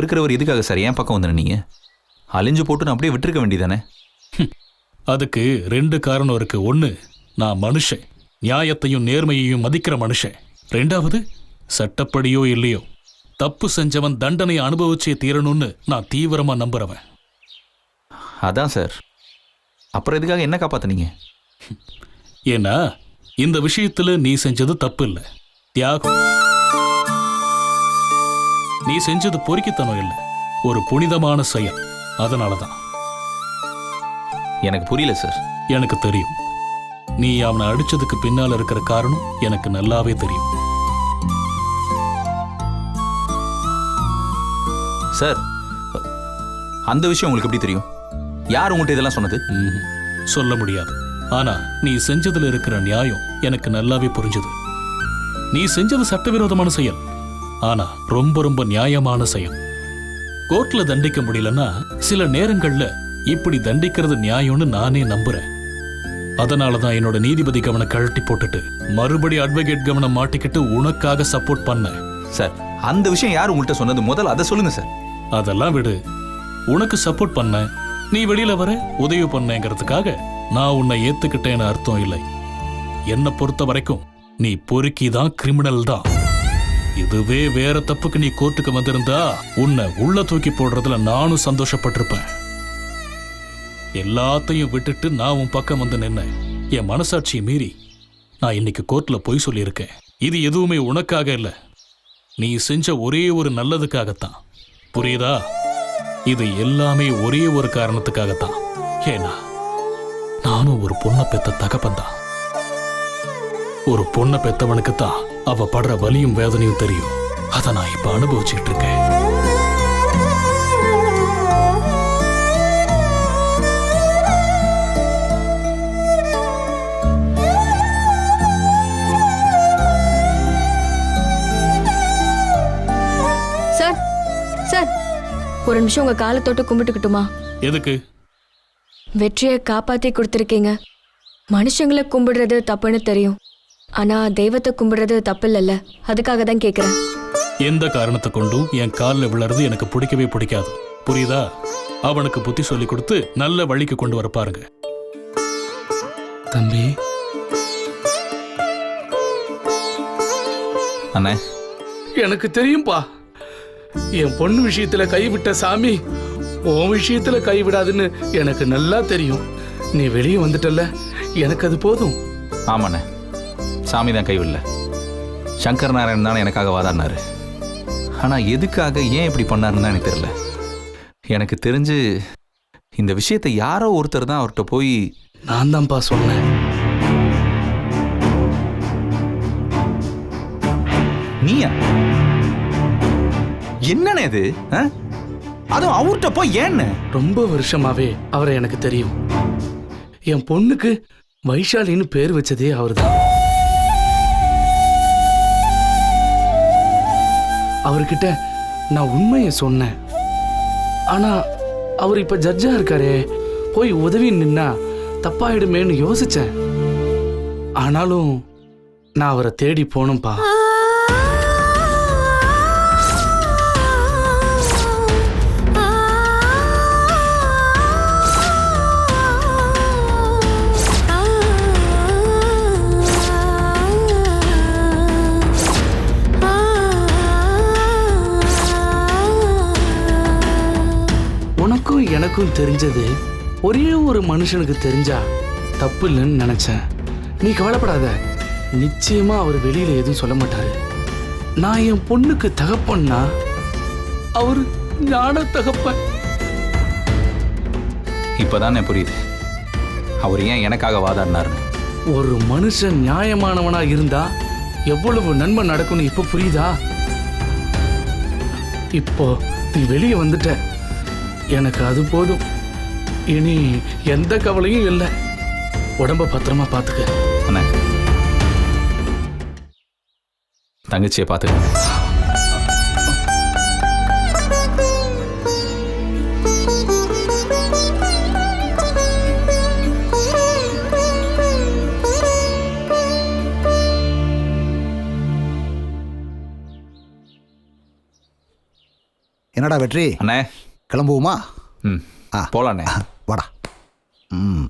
இருக்கிறவர் எதுக்காக சார் என் பக்கம் வந்து நீங்க அழிஞ்சு போட்டு நான் அப்படியே விட்டுருக்க வேண்டியதானே? அதுக்கு 2 காரணம் இருக்கு. 1, நான் மனுஷன், நியாயத்தையும் நேர்மையையும் மதிக்கிற மனுஷன். 2வது, சட்டப்படியோ இல்லையோ தப்பு செஞ்சவன் தண்டனை அனுபவிச்சே தீரணும்னு நான் தீவிரமா நம்புறவன். அதான் சார், அப்புறம் எதுக்காக என்ன காப்பாத்துனீங்க? ஏன்னா இந்த விஷயத்துல நீ செஞ்சது தப்பு இல்லை, தியாகம். நீ செஞ்சது பொறுக்கித்தனம் இல்லை, ஒரு புனிதமான செயல். அதனாலதான். எனக்கு புரியல சார். எனக்கு தெரியும். நீ அவனை அடிச்சதுக்கு பின்னால இருக்கிற காரணம் எனக்கு நல்லாவே தெரியும். சார், அந்த விஷயம் உங்களுக்கு எப்படி தெரியும்? யார் உங்கள்கிட்ட இதெல்லாம் சொன்னது? சொல்ல முடியாது. ஆனா நீ செஞ்சதுல இருக்கிற நியாயம் எனக்கு நல்லாவே புரிஞ்சது. நீ செஞ்சது சட்டவிரோதமான செயல், ஆனா ரொம்ப ரொம்ப நியாயமான செயல். கோர்ட்ல தண்டிக்க முடியலன்னா சில நேரங்கள்ல இப்படி தண்டிக்கிறது நியாயம்னு நானே நம்புறேன். அதனாலதான் என்னோட நீதிபதி கவனம் கழட்டி போட்டுட்டு மறுபடி அட்வொகேட் கவனம் மாட்டிக்கிட்டு உனக்காக சப்போர்ட் பண்ண. சார், அந்த விஷயம் யார் உங்கள்கிட்ட சொன்னது? முதல்ல அதை சொல்லுங்க சார். அதெல்லாம் விடு. உனக்கு சப்போர்ட் பண்ண, நீ வெளியில வர உதவி பண்ணேங்கிறதுக்காக நான் உன்னை ஏத்துக்கிட்டேன்னு அர்த்தம் இல்லை. என்னை பொறுத்த வரைக்கும் நீ பொறுக்கிதான், கிரிமினல் தான். இதுவே வேற தப்புக்கு நீ கோர்ட்டுக்கு வந்திருந்தா உன்னை உள்ள தூக்கி போடுறதுல நானும் சந்தோஷப்பட்டிருப்பேன். எல்லாத்தையும் விட்டுட்டு நான் உன் பக்கம் வந்து நின்னேன். என் மனசாட்சியை மீறி நான் இன்னைக்கு கோர்ட்ல போய் சொல்லியிருக்கேன். இது எதுவுமே உனக்காக இல்ல, நீ செஞ்ச ஒரே ஒரு நல்லதுக்காகத்தான். புரியுதா? இது எல்லாமே ஒரே ஒரு காரணத்துக்காகத்தான். ஏன்னா நானும் ஒரு பொண்ணை பெத்த தகப்பன்தான். ஒரு பொண்ணை பெத்தவனுக்குத்தான் அவ படுற வலியும் வேதனையும் தெரியும். அதை நான் இப்ப அனுபவிச்சுட்டு இருக்கேன். சார், சார், ஒரு நிமிஷம் உங்க காலை தொட்டு கும்பிட்டுக்கிட்டுமா? எதுக்கு? வெற்றியை காப்பாத்தி கொடுத்துருக்கீங்க. மனுஷங்களை கும்பிடுறது தப்புன்னு தெரியும், ஆனா தெய்வத்தை கும்பிடுறது தப்பு இல்லைல்ல, அதுக்காக தான் கேட்குறேன். எந்த காரணத்தை கொண்டும் என் காலில் விழறது எனக்கு பிடிக்கவே பிடிக்காது. புரியுதா? அவனுக்கு புத்தி சொல்லி கொடுத்து நல்ல வழிக்கு கொண்டு வர பாருங்க. தம்பி. அண்ணே, எனக்கு தெரியும்பா, என் பொண்ணு விஷயத்துல கைவிட்ட சாமி உன் விஷயத்துல கைவிடாதுன்னு எனக்கு நல்லா தெரியும். நீ வெளியே வந்துட்டல்ல, எனக்கு அது போதும். ஆமாண்ணே, சாமி தான் கைவிடல. சங்கர் நாராயணன் தானே எனக்காக வாதாடினாரு. ஆனால் எதுக்காக, ஏன் இப்படி பண்ணாருன்னு தான் எனக்கு தெரியல. எனக்கு தெரிஞ்சு இந்த விஷயத்தை யாரோ ஒருத்தர் தான் அவர்கிட்ட போய். நான் தான்ப்பா சொன்னேன். நீயா? என்னண்ணே இது? அதுவும் அவர்கிட்ட போய் ஏன்னு? ரொம்ப வருஷமாவே அவரை எனக்கு தெரியும். என் பொண்ணுக்கு வைஷாலின்னு பேர் வச்சதே அவர்தான். அவர்கிட்ட நான் உண்மையை சொன்னேன். ஆனா அவர் இப்ப ஜட்ஜா இருக்காரே, போய் உதவி நின்னா தப்பாயிடுமேன்னு யோசிச்சேன். ஆனாலும் நான் அவரை தேடி போனேன்பா. உனக்கும் எனக்கும் தெரிஞ்சது ஒரே ஒரு மனுஷனுக்கு தெரிஞ்சா தப்பு இல்லைன்னு நினைச்சேன். நீ கவலைப்படாத, நிச்சயமா அவர் வெளியில எதுவும் சொல்ல மாட்டாரு. நான் என் பொண்ணுக்கு தகப்பன்னா அவரு ஞான தகப்பன். இப்பதானே புரியுது அவர் ஏன் எனக்காக வாதாடினாரு. ஒரு மனுஷன் நியாயமானவனா இருந்தா எவ்வளவு நன்மை நடக்கும்னு இப்ப புரியுதா? இப்போ நீ வெளியே வந்துட்ட, எனக்கு அது போதும். இனி எந்த கவலையும் இல்லை. உடம்ப பத்திரமா பாத்துக்க. அண்ணே, தங்கச்சியை பார்த்துக்க. என்னடா வெற்றி, அண்ணே. கிளம்புவோமா? ம் ஆ. போலாண்ணே. வாடா. ம்.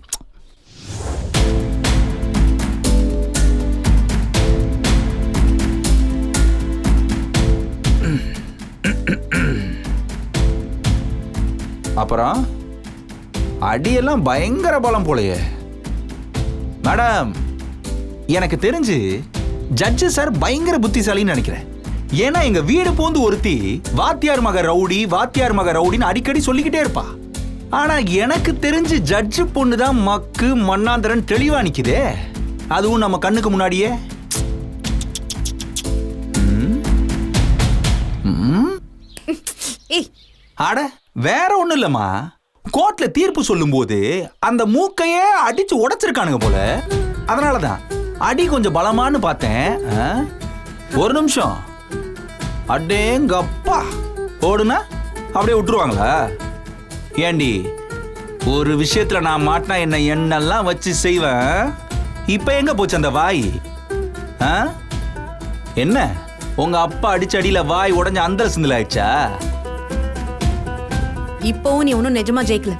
அப்புறம் அடியெல்லாம் பயங்கர பலம் போலையே மேடம். எனக்கு தெரிஞ்சு ஜட்ஜு சார் பயங்கர புத்திசாலின்னு நினைக்கிறேன். ஏன்னா எங்க வீடு போந்து ஒருத்தி வாத்தியார் மக ரவுடி, வாத்தியார் மக ரவுடின்னு அடிக்கடி சொல்லிக்கிட்டே இருப்பா. ஆனா எனக்கு தெரிஞ்சு ஜட்ஜு பொண்ணு தான் மக்கு மண்ணாந்தரன் தெளிவா நிக்குதே, அதுவும் நம்ம கண்ணுக்கு முன்னாடியே. அட வேற ஒண்ணும் இல்லம்மா, கோர்ட்ல தீர்ப்பு சொல்லும் போது அந்த மூக்கையே அடிச்சு உடைச்சிருக்கானுங்க போல, அதனாலதான் அடி கொஞ்சம் பலமானு பார்த்தேன். ஒரு நிமிஷம், அடேங்கப்பா, ஓடுனா அப்படியே விட்டுருவாங்களா? ஏண்டி, ஒரு விஷயத்துல நான் மாட்டினா என்ன எண்ணெல்லாம் வச்சு செய்வேன். இப்ப எங்க போச்சு அந்த வாய்? என்ன உங்க அப்பா அடிச்ச அடியில வாய் உடஞ்ச அந்த சிந்தல ஆயிடுச்சா? இப்பவும் நீ ஒன்னும் நிஜமா ஜெயிக்கல.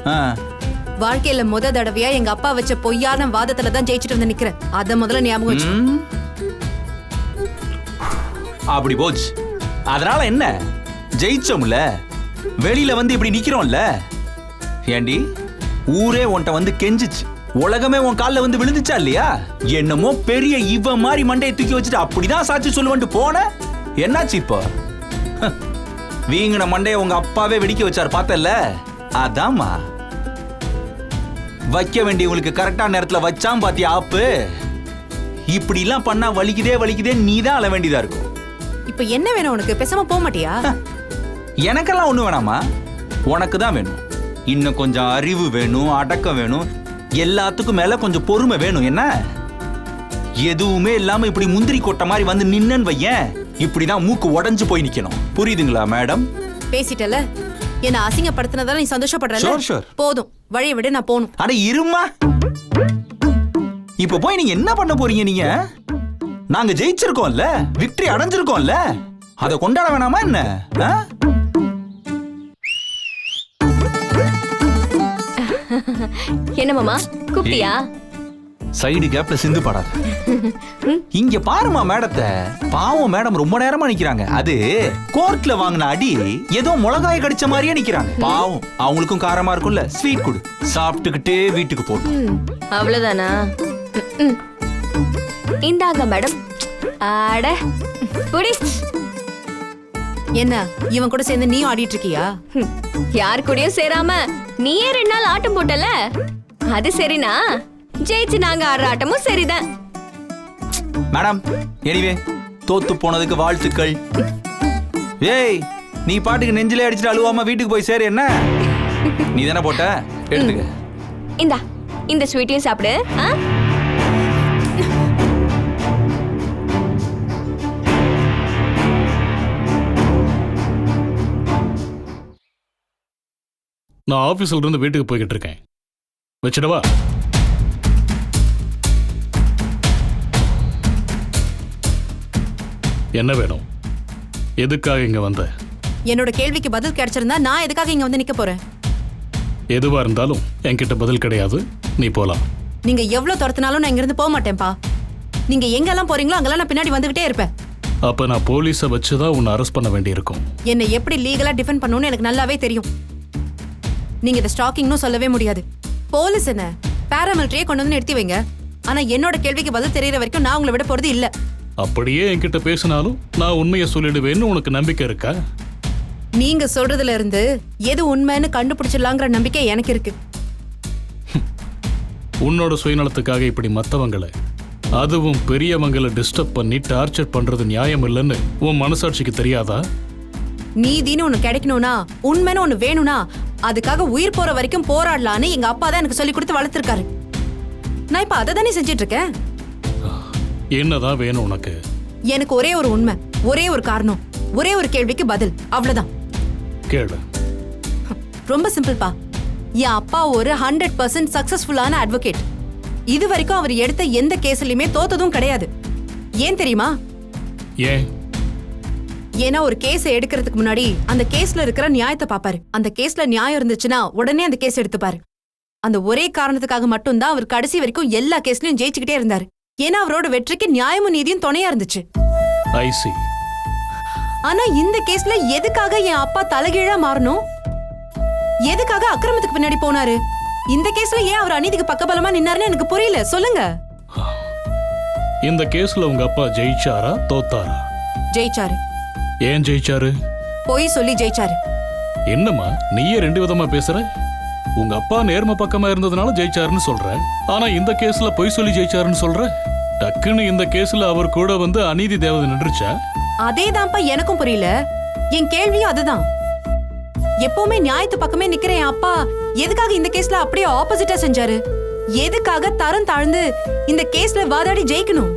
வாழ்க்கையில முத தடவையா எங்க அப்பா வச்ச பொய்யான வாதத்துல தான் ஜெயிச்சுட்டு வந்து நிக்கிற. அத முதல்ல ஞாபகம் வச்சு. அப்படி போச்சு. அதனால என்ன, ஜெயிச்சோம்ல, வெளியில வந்து இப்படி நிக்கிறோம்ல. ஏண்டி, ஊரே உன்ட்ட வந்து கெஞ்சிச்சு, உலகமே உன் காலில் வந்து விழுந்துச்சா இல்லையா? என்னமோ பெரிய இவ மாதிரி மண்டையை தூக்கி வச்சுட்டு அப்படிதான் சாட்சி சொல்லுவன்ட்டு போன. என்னாச்சு இப்போ? வீங்கின மண்டையை உங்க அப்பாவே வெடிக்க வச்சார் பார்த்தல. அதாம்மா, வைக்க வேண்டியவங்களுக்கு கரெக்டான நேரத்துல வச்சாம் பாத்தியா ஆப்பு. இப்படி எல்லாம் பண்ணா வலிக்குதே நீ தான் அழ வேண்டியதா இருக்கும். இப்ப என்ன வேணும் உனக்கு? பேசாம போக மாட்டியா? எனக்கெல்லாம் ஒண்ணு வேணாமா, உனக்கு தான் வேணும். இன்னும் கொஞ்சம் அறிவு வேணும், அடக்கம் வேணும், எல்லாத்துக்கும் மேல கொஞ்சம் பொறுமை வேணும். என்ன எதுவுமே இல்லாம இப்படி முந்திரி கொட்டை மாதிரி வந்து நின்னன்னு வையேன், இப்படிதான் மூக்கு உடைஞ்சு போய் நிக்கணும். புரியுதுங்களா மேடம்? பேசிட்டல, என்ன அசிங்கப்படுத்தினதால நீ சந்தோஷப்படுற? Sure. போதும், வழியை விட நான் போகணும். அட இருமா, இப்ப போய் நீங்க என்ன பண்ண போறீங்க? நீங்க நாங்க ஜெயிச்சிருக்கோம்ல, விக்டரி அடைஞ்சிருக்கோம்ல, அதை கொண்டாட வேணாமா என்ன? என்ன மாமா கூப்பிட்டியா? சைடு கேப்ல சிந்து பாடாத. இங்க பாருமா மேடத்தை, பாவம் மேடம் ரொம்ப நேரமா நிக்கிறாங்க. அது கோர்ட்ல வாங்கின அடி ஏதோ மிளகாய் கடிச்ச மாதிரியே நிக்கிறாங்க. பாவம், அவங்களுக்கும் காரமா இருக்கும்ல. ஸ்வீட் குடு, சாப்பிட்டுக்கிட்டே வீட்டுக்கு போட்டோம். அவ்வளவுதானா? இந்தாங்க மேடம். ஆட புடி. என்ன இவன் கூட சேர்ந்து நீ ஆடிட்டு இருக்கியா? யார் கூடயும் சேராம நீயே 2 நாள் ஆட்டம் போட்டல, அது சரினா? ஜெயிச்சு நாங்க ஆடுற ஆட்டமும் சரிதான். மேடம், எனிவே தோத்து போனதுக்கு வாழ்த்துக்கள். ஏய், நீ பாட்டுக்கு நெஞ்சிலே அடிச்சுட்டு அழுவாம வீட்டுக்கு போய் சேரு. என்ன நீ தானே போட்ட, எடுத்துக்க. இந்தா, இந்த ஸ்வீட்டையும் சாப்பிடு. நான் ஆபீஸ்ல இருந்து வீட்டுக்கு போய்கிட்டு இருக்கேன். வச்சிடவா? என்ன வேணும்? எதுக்காக இங்க வந்த? என்னோட கேள்விக்கு பதில் கிடைச்சிருந்தா நான் எதுக்காக இங்க வந்து நிக்க போறேன்? எதுவா இருந்தாலும் என்கிட்ட பதில் கிடையாது, நீ போலாம். நீங்க எவ்வளவு துரத்தினாலும் நான் இங்க இருந்து போக மாட்டேன்ப்பா. நீங்க எங்கெல்லாம் போறீங்களோ அங்கெல்லாம் நான் பின்னாடி வந்துகிட்டே இருப்பேன். அப்ப நான் போலீஸை வச்சுதான் உன்னை அரெஸ்ட் பண்ண வேண்டியிருக்கும். என்னை எப்படி லீகலா டிஃபெண்ட் பண்ணணும்னு எனக்கு நல்லாவே தெரியும். நீங்க இதை ஸ்டாக்கிங்னு சொல்லவே முடியாது. போலீஸ் என்ன, பாராமிலிட்டரியே கொண்டு வந்து நிறுத்தி வைங்க. ஆனா என்னோட கேள்விக்கு பதில் தெரியற வரைக்கும் நான் உங்களை விட போறது இல்ல. அப்படியே என்கிட்ட பேசினாலும் நான் உண்மையை சொல்லிடுவேன்னு உனக்கு நம்பிக்கை இருக்கா? நீங்க சொல்றதுல இருந்து எது உண்மைன்னு கண்டுபிடிச்சிடலாங்கிற நம்பிக்கை எனக்கு இருக்கு. உன்னோட சுயநலத்துக்காக இப்படி மத்தவங்களை, அதுவும் பெரியவங்களை டிஸ்டர்ப் பண்ணி டார்ச்சர் பண்றது நியாயம் இல்லைன்னு உன் மனசாட்சிக்கு தெரியாதா? நீதின்னு ஒண்ணு கிடைக்கணும்னா, உண்மைன்னு ஒண்ணு வேணும்னா, அதுக்காக உயிர் போற வரைக்கும் போராடலான்னு எங்க அப்பா தான் எனக்கு சொல்லி கொடுத்து வளர்த்திருக்காரு. நான் இப்ப அதை தானே செஞ்சிட்டு இருக்கேன். என்னதான் வேணும் உனக்கு? எனக்கு ஒரே ஒரு உண்மை, ஒரே ஒரு காரணம், ஒரே ஒரு கேள்விக்கு பதில், அவ்வளவுதான். கேளு. ரொம்ப சிம்பிள்பா. என் அப்பா ஒரு 100% சக்சஸ்ஃபுல்லான அட்வொகேட். இது வரைக்கும் அவர் எடுத்த எந்த கேஸ்லயுமே தோத்ததும் கிடையாது. ஏன் தெரியுமா? ஏன்? ஏன்னா ஒரு கேஸை எடுக்கிறதுக்கு முன்னாடி அந்த கேஸ்ல இருக்கிற நியாயத்தை பாப்பாரு. அந்த கேஸ்ல நியாயம் இருந்துச்சுன்னா உடனே அந்த கேஸ் எடுத்துப்பாரு. அந்த ஒரே காரணத்துக்காக மட்டும்தான் அவர் கடைசி வரைக்கும் எல்லா கேஸ்லயும் ஜெயிச்சுக்கிட்டே இருந்தாரு. ஏன்னா அவரோட வெற்றிக்கு நியாயமும் நீதியும் துணையா இருந்துச்சு. ஐ see. ஆனா இந்த கேஸ்ல எதுக்காக என் அப்பா தலைகீழா மாறணும்? எதுக்காக அக்கிரமத்துக்கு பின்னாடி போனாரு? இந்த கேஸ்ல ஏன் அவர் அநீதிக்கு பக்கபலமா நின்னாருன்னு எனக்கு புரியல. சொல்லுங்க. இந்த கேஸ்ல உங்க அப்பா ஜெயிச்சாரா தோத்தாரா? ஜெயிச்சாரு. ஏன் ஜெயிச்சாரு? பொய் சொல்லி ஜெயிச்சாரு. என்னம்மா நீயே ரெண்டு விதமா பேசுற? உங்க அப்பா நேர்ம பக்கமா இருந்ததுனால ஜெயிச்சாருன்னு சொல்ற, ஆனா இந்த கேஸ்ல பொய் சொல்லி ஜெயிச்சாருன்னு சொல்ற. டக்குன்னு இந்த கேஸ்ல அவர் கூட வந்து அநீதி தேவதை நின்றுச்சா? அதேதான்ப்பா எனக்கும் புரியல. என் கேள்வியும் அதுதான். எப்பவுமே நியாயத்து பக்கமே நிக்கிற என் அப்பா எதுக்காக இந்த கேஸ்ல அப்படியே ஆப்போசிட்டா செஞ்சாரு? எதுக்காக தரம் தாழ்ந்து இந்த கேஸ்ல வாதாடி ஜெயிக்கணும்?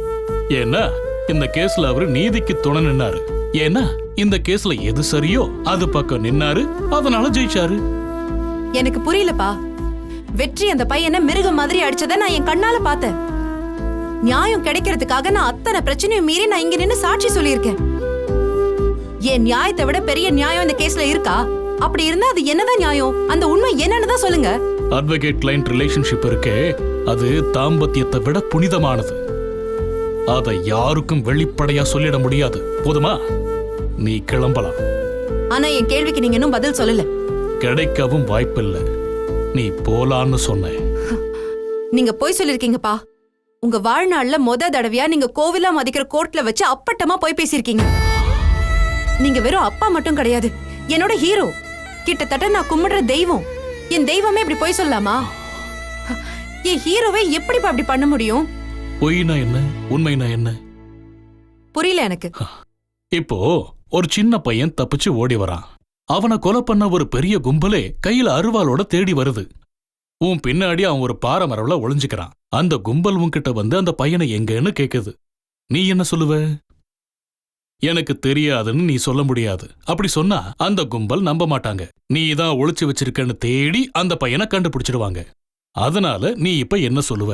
ஏன்னா இந்த கேஸ்ல அவரு நீதிக்கு துணை நின்னாரு. ஏன்னா இந்த கேஸ்ல எது சரியோ அது பக்கம் நின்னாரு, அதனால ஜெயிச்சாரு. எனக்கு புரியலப்பா. வெற்றி அந்த பையனை மிருகம் மாதிரி அடிச்சத நான் என் கண்ணால பார்த்தேன். நியாயம் கிடைக்கிறதுக்காக நான் அத்தனை பிரச்சனையும் மீறி நான் இங்க நின்னு சாட்சி சொல்லியிருக்கேன். என் நியாயத்தை விட பெரிய நியாயம் இந்த கேஸ்ல இருக்கா? அப்படி இருந்தா அது என்னதான் நியாயம்? அந்த உண்மை என்னன்னு தான் சொல்லுங்க. அட்வொகேட் கிளையன்ட் ரிலேஷன்ஷிப் இருக்கே, அது தாம்பத்தியத்தை விட புனிதமானது. அதை யாருக்கும் வெளிப்படையா சொல்லிட முடியாது. போதுமா? நீ கிளம்பலாம். ஆனா என் கேள்விக்கு நீங்க இன்னும் பதில் சொல்லல. கிடைக்கவும் வாய்ப்பில்லை. நீ போலான்னு சொன்ன. நீங்க போய் சொல்லிருக்கீங்கப்பா. உங்க வாழ்நாள்ல தடவையா நீங்க கோவிலா மதிக்கிற கோர்ட்ல வச்சு அப்பட்டமா போய் பேசியிருக்கீங்க. நீங்க வெறும் அப்பா மட்டும் கிடையாது, என்னோட ஹீரோ. கிட்டத்தட்ட நான் கும்பிடுற தெய்வம். என் தெய்வமே இப்படி போய் சொல்லலாமா? என் ஹீரோவே எப்படிப்பா அப்படி பண்ண முடியும்? பொய்னா என்ன, உண்மைனா என்ன? புரியல எனக்கு. இப்போ ஒரு சின்ன பையன் தப்பிச்சு ஓடி வரான். அவனை கொலை பண்ண ஒரு பெரிய கும்பலே கையில அருவாளோட தேடி வருது. உன் பின்னாடி அவன் ஒரு பாறை மரவுல ஒளிஞ்சுக்கிறான். அந்த கும்பல் உன்கிட்ட வந்து அந்த பையனை எங்கன்னு கேக்குது. நீ என்ன சொல்லுவ? எனக்கு தெரியாதுன்னு நீ சொல்ல முடியாது. அப்படி சொன்னா அந்த கும்பல் நம்ப மாட்டாங்க. நீ தான் ஒளிச்சு வச்சிருக்கன்னு தேடி அந்த பையனை கண்டுபிடிச்சிடுவாங்க. அதனால நீ இப்ப என்ன சொல்லுவ?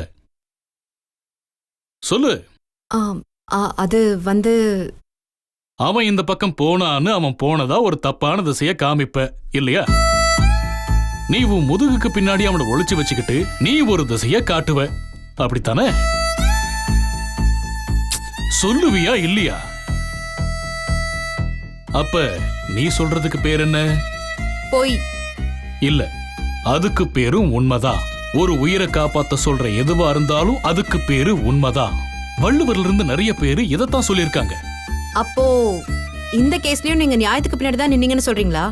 சொல்லு. அது வந்து அவன் இந்த பக்கம் போனான்னு அவன் போனதா ஒரு தப்பான திசைய காமிப்ப இல்லையா? நீ உன் முதுகுக்கு பின்னாடி அவனை ஒளிச்சு வச்சுக்கிட்டு நீ ஒரு திசைய காட்டுவ, அப்படித்தானே? சொல்லுவியா இல்லையா? அப்ப நீ சொல்றதுக்கு பேர் என்ன? போய் இல்ல, அதுக்கு பேரும் உண்மைதான். ஒரு உயிரை காப்பாத்த சொல்ற எதுவா இருந்தாலும் அதுக்கு பேரு உண்மைதான். வள்ளுவர்ல இருந்து நிறைய பேரு இதைத்தான் சொல்லியிருக்காங்க. அப்போ இந்த கேஸ்லயும் நீங்க நியாயத்துக்கு பின்னாடி தான் நின்னீங்கன்னு சொல்றீங்களா?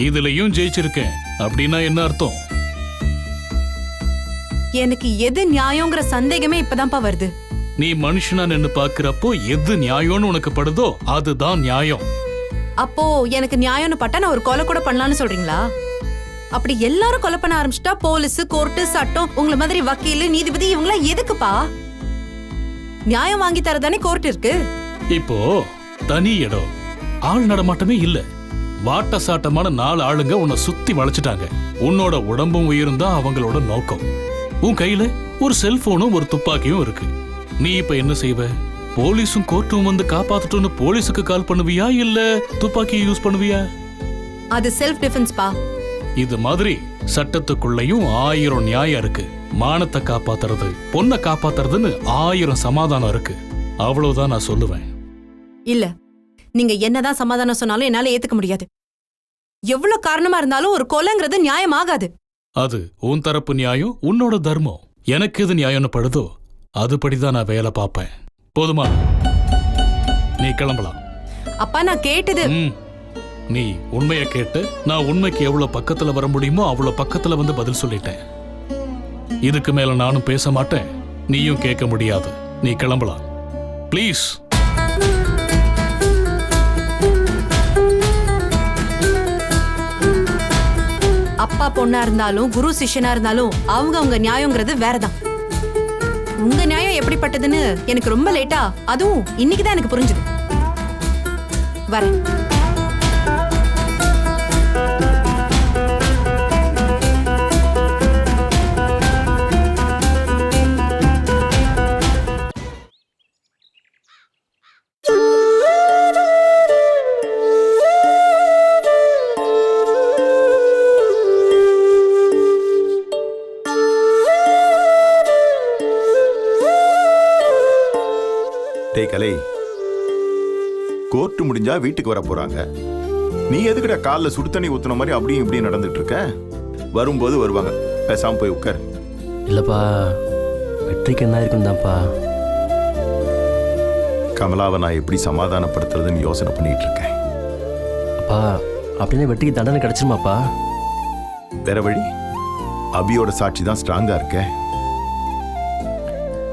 இதுலயும் ஜெயிச்சிருக்கேன் அப்படின்னா என்ன அர்த்தம்? எனக்கு எது நியாயங்கிற சந்தேகமே இப்பதான்ப்பா வருது. நீ மனுஷனா நின்னு பாக்குறப்போ எது நியாயம்னு உனக்கு படுதோ அதுதான் நியாயம். அப்போ எனக்கு நியாயம்னு பட்டா நான் ஒரு கொலை கூட பண்ணலாம்னு சொல்றீங்களா? அப்படி எல்லாரும் கொலை பண்ண ஆரம்பிச்சிட்டா போலீஸ், கோர்ட்டு, சட்டம், உங்களை மாதிரி வக்கீல், நீதிபதி இவங்களாம் எதுக்குப்பா? நியாயம் வாங்கி தரதானே கோர்ட் இருக்கு. இப்போ தனி இடம், ஆள் நடமாட்டமே இல்ல. வாட்ட சாட்டமான 4 ஆளுங்க உன்னை சுத்தி வளைச்சிட்டாங்க. உன்னோட உடம்பும் உயிரும் தான் அவங்களோட நோக்கம். உன் கையில ஒரு செல்போனும் ஒரு துப்பாக்கியும் இருக்கு. நீ இப்ப என்ன செய்வ? போலீஸும் கோர்ட்டும் வந்து காப்பாத்துட்டோன்னு போலீஸுக்கு கால் பண்ணுவியா இல்ல துப்பாக்கியை யூஸ் பண்ணுவியா? அது செல்ஃப் டிஃபென்ஸ் பா. இது மாதிரி சட்டத்துக்குள்ளயும் 1000 நியாயம் இருக்கு. மானத்தை காப்பாத்துறது, பொண்ணை காப்பாத்துறதுன்னு 1000 சமாதானம் இருக்கு. அவ்வளவுதான் நான் சொல்லுவேன். இல்ல, நீங்க என்னதான் சமாதானம் சொன்னாலும் என்னால ஏத்துக்க முடியாது. எவ்வளவு காரணமா இருந்தாலும் ஒரு கொலைங்கிறது நியாயமாகாது. அது உன் தரப்பு நியாயம், உன்னோட தர்மம். எனக்கு எது நியாயம்னு படுதோ அதுபடிதான் நான் வேலை பார்ப்பேன். போதுமா? நீ கிளம்பலாம். அப்பா நான் கேட்டது. நீ உண்மையை கேட்டு நான் உண்மைக்கு எவ்வளவு பக்கத்துல வர முடியுமோ அவ்வளவு பக்கத்துல வந்து பதில் சொல்லிட்டேன். இதுக்கு மேல நானும் பேச மாட்டேன், நீயும் கேட்க முடியாது. நீ கிளம்பலாம் ப்ளீஸ். அப்பா பொண்ணா இருந்தாலும் குரு சிஷ்யனா இருந்தாலும் அவங்க நியாயங்கிறது வேறதான். உங்க நியாயம் எப்படிப்பட்டதுன்னு எனக்கு ரொம்ப லேட்டா, அதுவும் இன்னைக்குதான் எனக்கு புரிஞ்சுது. வரேன். கலை, கோர்ட்டு முடிஞ்சா வீட்டுக்கு வர போறாங்க. நீ எதுக்கிட்ட காலில் சுடு தண்ணி ஊத்துன மாதிரி அப்படியும் இப்படியும் நடந்துட்டு இருக்க? வரும்போது வருவாங்க, பேசாம போய் உட்கார். இல்லப்பா, வெற்றிக்கு என்ன இருக்குந்தான்ப்பா. கமலாவை நான் எப்படி சமாதானப்படுத்துறதுன்னு யோசனை பண்ணிட்டு இருக்கேன். அப்பா, அப்படின்னா வெற்றிக்கு தண்டனை கிடைச்சிருமாப்பா? வேற வழி? அபியோட சாட்சி தான் ஸ்ட்ராங்கா இருக்க.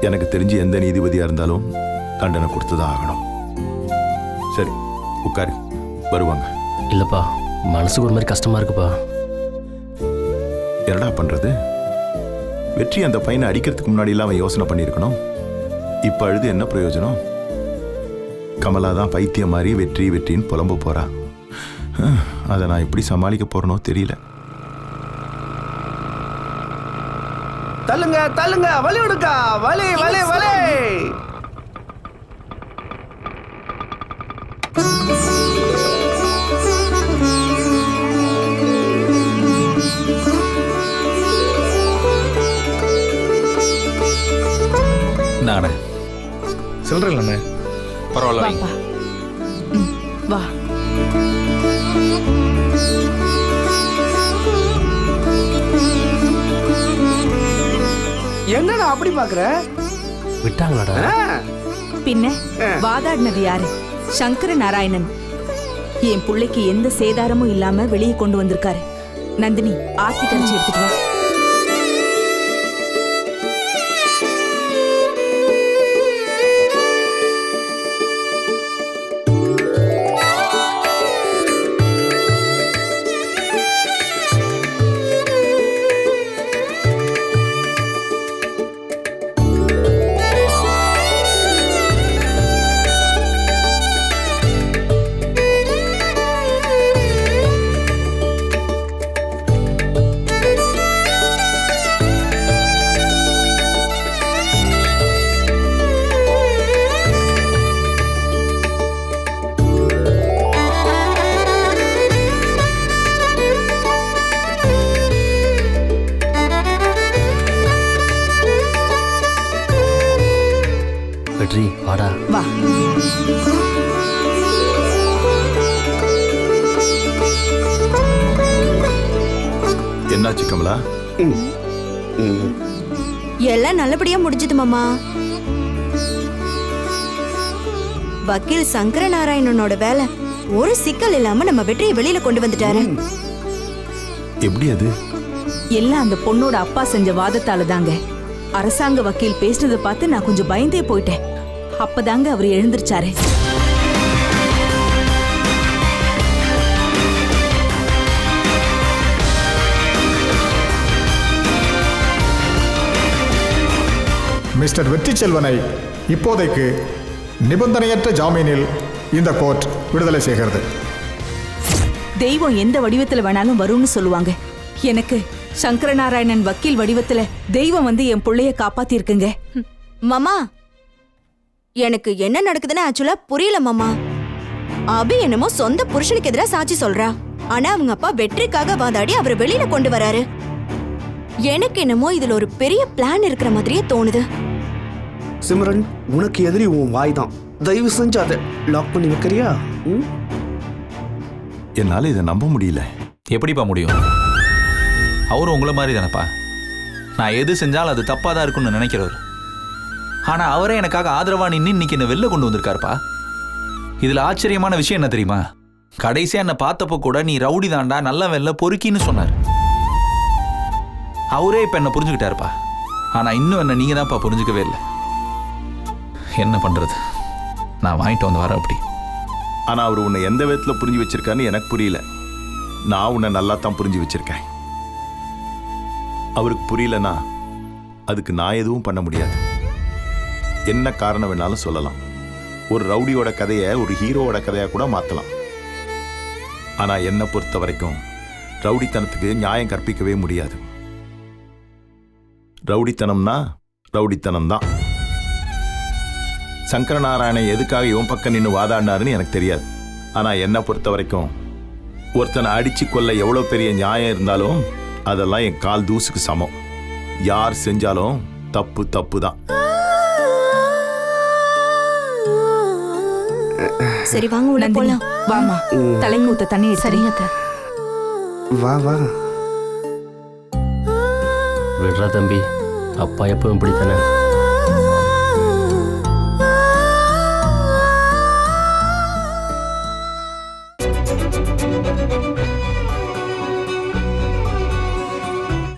எனக்கு தெரிஞ்சு எந்த நீதிபதியா இருந்தாலும் தண்டனை கொடுத்துதான் ஆகணும். சரி, உட்காரு, வருவாங்க. இல்லப்பா, மனசுக்கு ஒரு மாதிரி கஷ்டமா இருக்குப்பா. என்னடா பண்றது? வெற்றி அந்த பையனை அடிக்கிறதுக்கு முன்னாடி எல்லாம் அவன் யோசனை பண்ணியிருக்கணும். இப்ப அழுது என்ன பிரயோஜனம்? கமலா தான் பைத்தியம் மாதிரி வெற்றி வெற்றின்னு புலம்ப போறா. அதை நான் எப்படி சமாளிக்க போறனோ தெரியல. தள்ளுங்க தள்ளுங்க, வலி விடுக்கா, வலி வலி வலி. நானே சில்லற இல்லைண்ணே. பரவாயில்ல வைங்க. வா. என்னடா அப்படி பாக்குற? விட்டாங்களாடா? பின்ன வாதாடினது யாரு? சங்கர நாராயணன். என் பிள்ளைக்கு எந்த சேதாரமும் இல்லாம வெளியே கொண்டு வந்திருக்காரு. நந்தினி, ஆத்தி கரைச்சி எடுத்துட்டு வா. வெற்றி, வாடா. வா. என்னாச்சு கமலா? எல்லாம் நல்லபடியா முடிஞ்சது மாமா. வக்கீல் சங்கர நாராயணனோட வேலை ஒரு சிக்கல் இல்லாம நம்ம வெற்றியை வெளியில கொண்டு வந்துட்டாரு. எப்படி அது? எல்லாம் அந்த பொண்ணோட அப்பா செஞ்ச வாதத்தால தாங்க. அரசாங்க வக்கீல் பேசுனதை பார்த்து நான் கொஞ்சம் பயந்தே போயிட்டேன். அப்பதாங்க அவர் எழுந்திருச்சாரு. மிஸ்டர் வெற்றி செல்வனை இப்போதைக்கு நிபந்தனையற்ற ஜாமீனில் இந்த கோர்ட் விடுதலை செய்கிறது. தெய்வம் எந்த வடிவத்துல வேணாலும் வரும்னு சொல்லுவாங்க. எனக்கு சங்கரநாராயணன் வக்கீல் வடிவத்துல தெய்வம் வந்து என் பிள்ளைய காப்பாத்தி இருக்குங்க. மாமா, எனக்கு என்ன நடக்குதுன்னு ஆக்சுவலா புரியல மாமா. அபி என்னமோ சொந்த புருஷனுக்கு எதிராக சாட்சி சொல்றா. ஆனா அவங்க அப்பா வெற்றிக்காக வாதாடி அவரை வெளியில கொண்டு வராரு. எனக்கு என்னமோ இதுல ஒரு பெரிய பிளான் இருக்கிற மாதிரியே தோணுது. சிம்ரன், உனக்கு எதிரி உன் வாய் தான். தயவு செஞ்சு அதை லாக் பண்ணி வைக்கிறியா? என்னால இதை நம்ப முடியல. எப்படிப்பா முடியும்? அவரும் உங்களை மாதிரி தானப்பா. நான் எது செஞ்சாலும் அது தப்பாக தான் இருக்குன்னு நினைக்கிறவர். ஆனால் அவரே எனக்காக ஆதரவா நின்று இன்னைக்கு என்னை வெளில கொண்டு வந்திருக்காருப்பா. இதில் ஆச்சரியமான விஷயம் என்ன தெரியுமா? கடைசியாக என்னை பார்த்தப்போ கூட நீ ரவுடி தாண்டா, நல்ல வெள்ள பொறுக்கின்னு சொன்னார். அவரே இப்போ என்னை புரிஞ்சுக்கிட்டாருப்பா. ஆனால் இன்னும் என்ன நீங்கள் தான்ப்பா புரிஞ்சுக்கவே இல்லை. என்ன பண்ணுறது? நான் வாங்கிட்டு வந்து வரேன் அப்படி. ஆனா அவர் உன்னை எந்த விதத்துல புரிஞ்சு வச்சிருக்காருன்னு எனக்கு புரியல. நான் உன்னை நல்லா தான் புரிஞ்சு வச்சிருக்கேன். அவருக்கு புரியலன்னா அதுக்கு நான் எதுவும் பண்ண முடியாது. என்ன காரணம் வேணாலும் சொல்லலாம். ஒரு ரவுடியோட கதையை ஒரு ஹீரோவோட கதையா கூட மாத்தலாம். ஆனா என்னை பொறுத்த வரைக்கும் ரவுடித்தனத்துக்கு நியாயம் கற்பிக்கவே முடியாது. ரவுடித்தனம்னா ரவுடித்தனம் தான். சங்கரநாராயணன் எதுக்காக இவன் பக்கம் நின்று வாதாடினாருன்னு எனக்கு தெரியாது. ஆனா என்னை பொறுத்த வரைக்கும் ஒருத்தனை அடிச்சு கொள்ள எவ்வளவு பெரிய நியாயம் இருந்தாலும் அதெல்லாம் என் கால் தூசுக்கு சமம். யார் செஞ்சாலும் தப்பு தப்பு தான். சரி வாங்க உள்ள நந்தினி, போலாம். வாமா தலைக்கு ஊத்த தண்ணி சரிங்க அத்தை. வா வா. விடுறா தம்பி, அப்பா எப்பவும் இப்படித்தானே.